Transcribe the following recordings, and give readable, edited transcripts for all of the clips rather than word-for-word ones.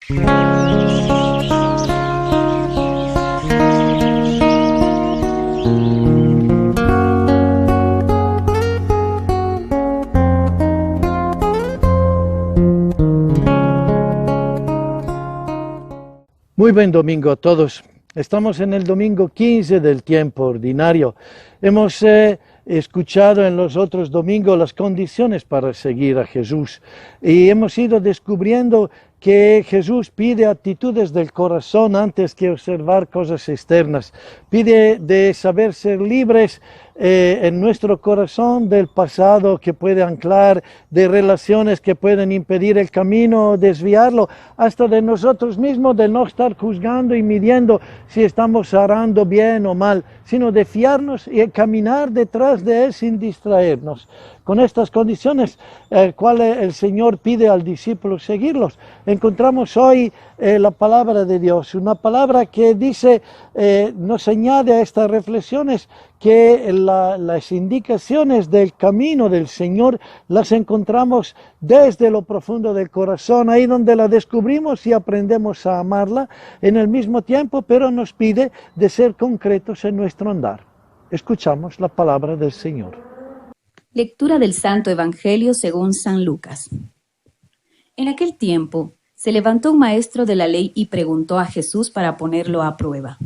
Muy buen domingo a todos. Estamos en el domingo 15 del tiempo ordinario. Hemos escuchado en los otros domingos las condiciones para seguir a Jesús y hemos ido descubriendo que Jesús pide actitudes del corazón antes que observar cosas externas. Pide de saber ser libres en nuestro corazón del pasado que puede anclar, de relaciones que pueden impedir el camino, desviarlo, hasta de nosotros mismos, de no estar juzgando y midiendo si estamos orando bien o mal, sino de fiarnos y caminar detrás de Él sin distraernos. Con estas condiciones, cuales el Señor pide al discípulo seguirlos, encontramos hoy la palabra de Dios, una palabra que dice, nos añade a estas reflexiones que las indicaciones del camino del Señor las encontramos desde lo profundo del corazón, ahí donde la descubrimos y aprendemos a amarla en el mismo tiempo, pero nos pide de ser concretos en nuestro andar. Escuchamos la palabra del Señor. Lectura del Santo Evangelio según San Lucas. En aquel tiempo se levantó un maestro de la ley y preguntó a Jesús para ponerlo a prueba: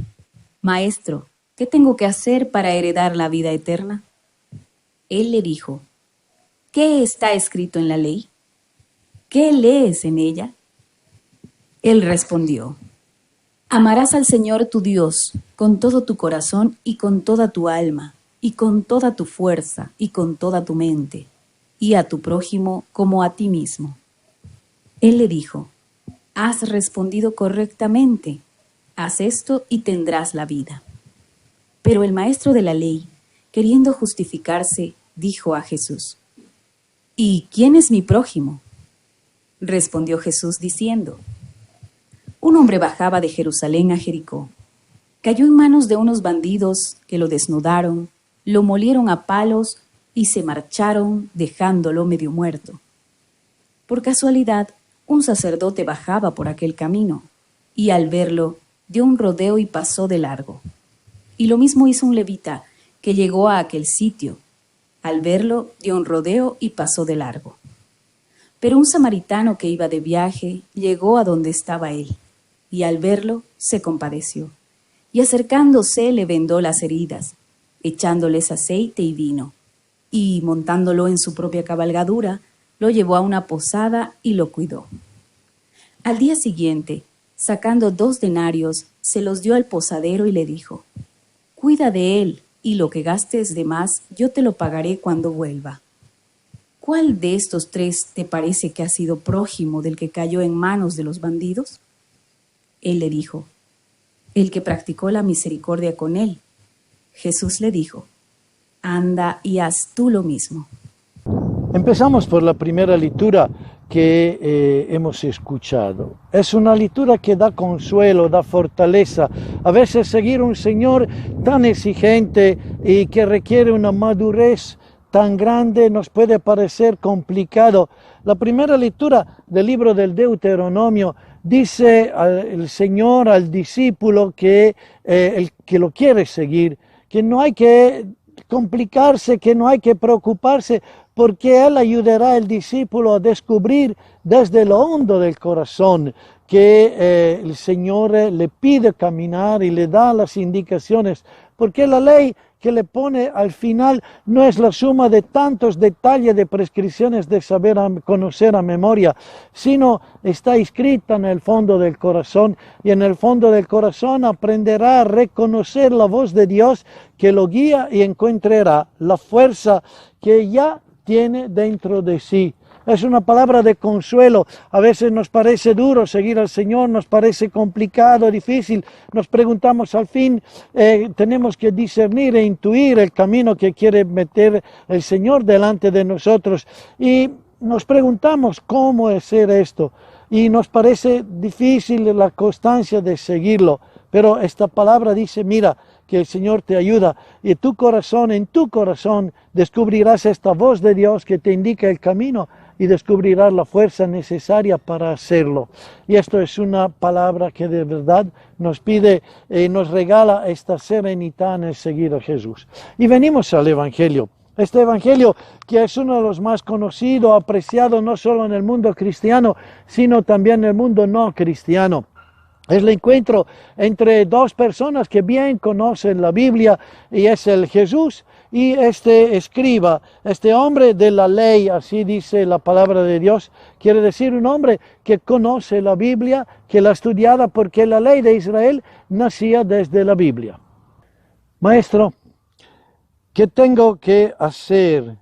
Maestro, ¿qué tengo que hacer para heredar la vida eterna? Él le dijo: ¿Qué está escrito en la ley? ¿Qué lees en ella? Él respondió: Amarás al Señor tu Dios con todo tu corazón y con toda tu alma, y con toda tu fuerza y con toda tu mente, y a tu prójimo como a ti mismo. Él le dijo: Has respondido correctamente, haz esto y tendrás la vida. Pero el maestro de la ley, queriendo justificarse, dijo a Jesús: ¿Y quién es mi prójimo? Respondió Jesús diciendo: Un hombre bajaba de Jerusalén a Jericó. Cayó en manos de unos bandidos que lo desnudaron, lo molieron a palos y se marcharon dejándolo medio muerto. Por casualidad, un sacerdote bajaba por aquel camino y al verlo dio un rodeo y pasó de largo. Y lo mismo hizo un levita que llegó a aquel sitio. Al verlo dio un rodeo y pasó de largo. Pero un samaritano que iba de viaje llegó a donde estaba él y al verlo se compadeció y acercándose le vendó las heridas, echándoles aceite y vino, y montándolo en su propia cabalgadura, lo llevó a una posada y lo cuidó. Al día siguiente, sacando 2 denarios, se los dio al posadero y le dijo: Cuida de él, y lo que gastes de más yo te lo pagaré cuando vuelva. ¿Cuál de estos 3 te parece que ha sido prójimo del que cayó en manos de los bandidos? Él le dijo: El que practicó la misericordia con él. Jesús le dijo: Anda y haz tú lo mismo. Empezamos por la primera lectura que hemos escuchado. Es una lectura que da consuelo, da fortaleza. A veces seguir un Señor tan exigente y que requiere una madurez tan grande nos puede parecer complicado. La primera lectura del libro del Deuteronomio dice el Señor al discípulo que el que lo quiere seguir, que no hay que complicarse, que no hay que preocuparse, porque Él ayudará al discípulo a descubrir desde lo hondo del corazón que el Señor le pide caminar y le da las indicaciones, porque la ley que le pone al final no es la suma de tantos detalles de prescripciones de saber conocer a memoria, sino está escrita en el fondo del corazón, y en el fondo del corazón aprenderá a reconocer la voz de Dios que lo guía y encontrará la fuerza que ya tiene dentro de sí. Es una palabra de consuelo. A veces nos parece duro seguir al Señor, nos parece complicado, difícil. Nos preguntamos al fin, tenemos que discernir e intuir el camino que quiere meter el Señor delante de nosotros. Y nos preguntamos cómo hacer esto. Y nos parece difícil la constancia de seguirlo. Pero esta palabra dice, mira, que el Señor te ayuda, y en tu corazón descubrirás esta voz de Dios que te indica el camino, y descubrirás la fuerza necesaria para hacerlo. Y esto es una palabra que de verdad nos pide y nos regala esta serenidad en el seguir a Jesús. Y venimos al Evangelio. Este Evangelio que es uno de los más conocidos, apreciados no solo en el mundo cristiano, sino también en el mundo no cristiano. Es el encuentro entre dos personas que bien conocen la Biblia, y es el Jesús y este escriba, este hombre de la ley, así dice la palabra de Dios. Quiere decir un hombre que conoce la Biblia, que la ha estudiado, porque la ley de Israel nacía desde la Biblia. Maestro, ¿qué tengo que hacer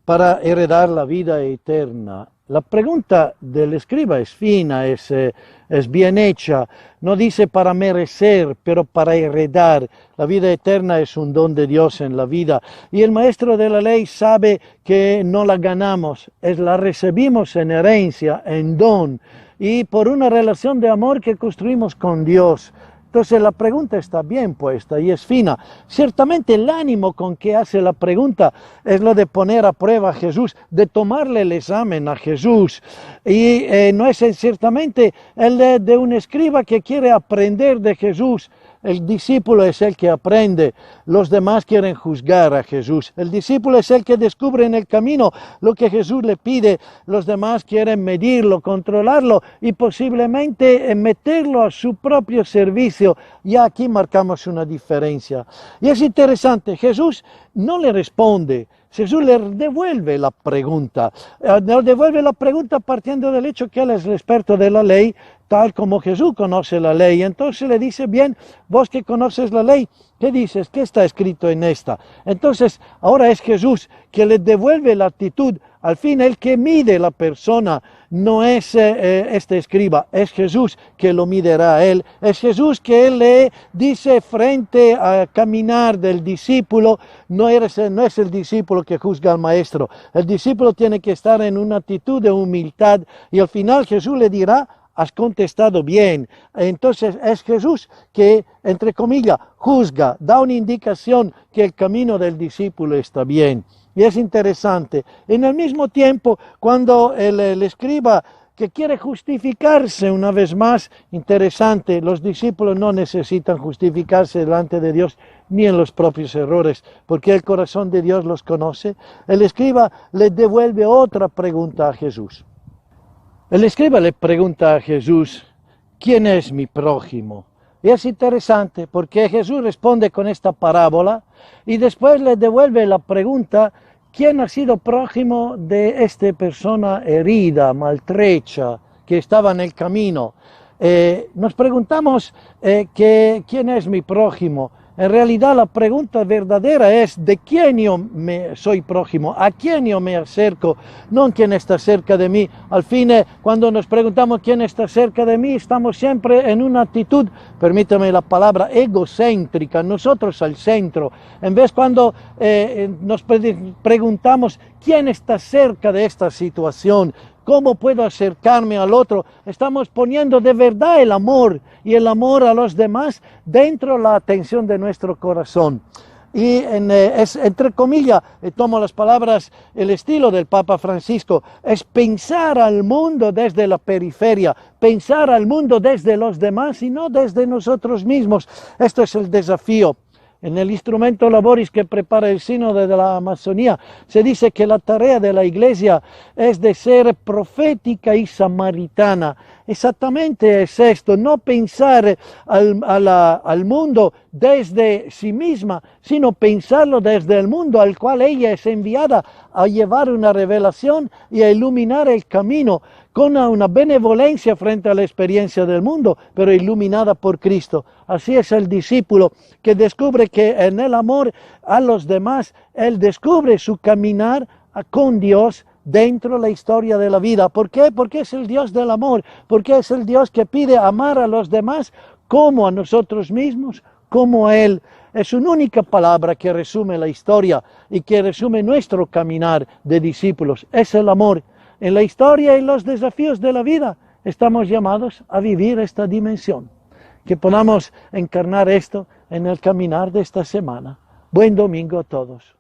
para heredar la vida eterna? La pregunta del escriba es fina, es bien hecha. No dice para merecer, pero para heredar. La vida eterna es un don de Dios en la vida. Y el maestro de la ley sabe que no la ganamos, la recibimos en herencia, en don, y por una relación de amor que construimos con Dios. Entonces la pregunta está bien puesta y es fina. Ciertamente el ánimo con que hace la pregunta es lo de poner a prueba a Jesús, de tomarle el examen a Jesús. Y no es ciertamente el de un escriba que quiere aprender de Jesús. El discípulo es el que aprende, los demás quieren juzgar a Jesús. El discípulo es el que descubre en el camino lo que Jesús le pide, los demás quieren medirlo, controlarlo y posiblemente meterlo a su propio servicio. Y aquí marcamos una diferencia. Y es interesante, Jesús no le responde, Jesús le devuelve la pregunta. Le devuelve la pregunta partiendo del hecho que él es el experto de la ley, tal como Jesús conoce la ley. Entonces le dice, bien, vos que conoces la ley, ¿qué dices? ¿Qué está escrito en esta? Entonces, ahora es Jesús que le devuelve la actitud. Al fin, el que mide la persona no es este escriba, es Jesús que lo miderá a él. Es Jesús que le dice frente al caminar del discípulo, no es el discípulo que juzga al maestro. El discípulo tiene que estar en una actitud de humildad y al final Jesús le dirá, has contestado bien. Entonces es Jesús que, entre comillas, juzga, da una indicación que el camino del discípulo está bien. Y es interesante. En el mismo tiempo, cuando el escriba que quiere justificarse una vez más, interesante, los discípulos no necesitan justificarse delante de Dios ni en los propios errores, porque el corazón de Dios los conoce. El escriba le devuelve otra pregunta a Jesús. El escriba le pregunta a Jesús, ¿quién es mi prójimo? Y es interesante porque Jesús responde con esta parábola y después le devuelve la pregunta, ¿quién ha sido prójimo de esta persona herida, maltrecha, que estaba en el camino? Nos preguntamos ¿quién es mi prójimo? En realidad la pregunta verdadera es ¿de quién yo soy prójimo? ¿A quién yo me acerco? No quién está cerca de mí. Al fin, cuando nos preguntamos quién está cerca de mí, estamos siempre en una actitud, permítame la palabra, egocéntrica, nosotros al centro. En vez cuando nos preguntamos quién está cerca de esta situación, ¿cómo puedo acercarme al otro? Estamos poniendo de verdad el amor y el amor a los demás dentro de la atención de nuestro corazón. Y es, entre comillas, tomo las palabras, el estilo del Papa Francisco, es pensar al mundo desde la periferia, pensar al mundo desde los demás y no desde nosotros mismos. Esto es el desafío. En el instrumento Laboris que prepara el sínodo de la Amazonía, se dice que la tarea de la Iglesia es de ser profética y samaritana. Exactamente es esto, no pensar al mundo desde sí misma, sino pensarlo desde el mundo al cual ella es enviada a llevar una revelación y a iluminar el camino con una benevolencia frente a la experiencia del mundo, pero iluminada por Cristo. Así es el discípulo que descubre que en el amor a los demás, él descubre su caminar con Dios dentro de la historia de la vida. ¿Por qué? Porque es el Dios del amor, porque es el Dios que pide amar a los demás como a nosotros mismos, como a Él. Es una única palabra que resume la historia y que resume nuestro caminar de discípulos. Es el amor. En la historia y los desafíos de la vida estamos llamados a vivir esta dimensión. Que podamos encarnar esto en el caminar de esta semana. Buen domingo a todos.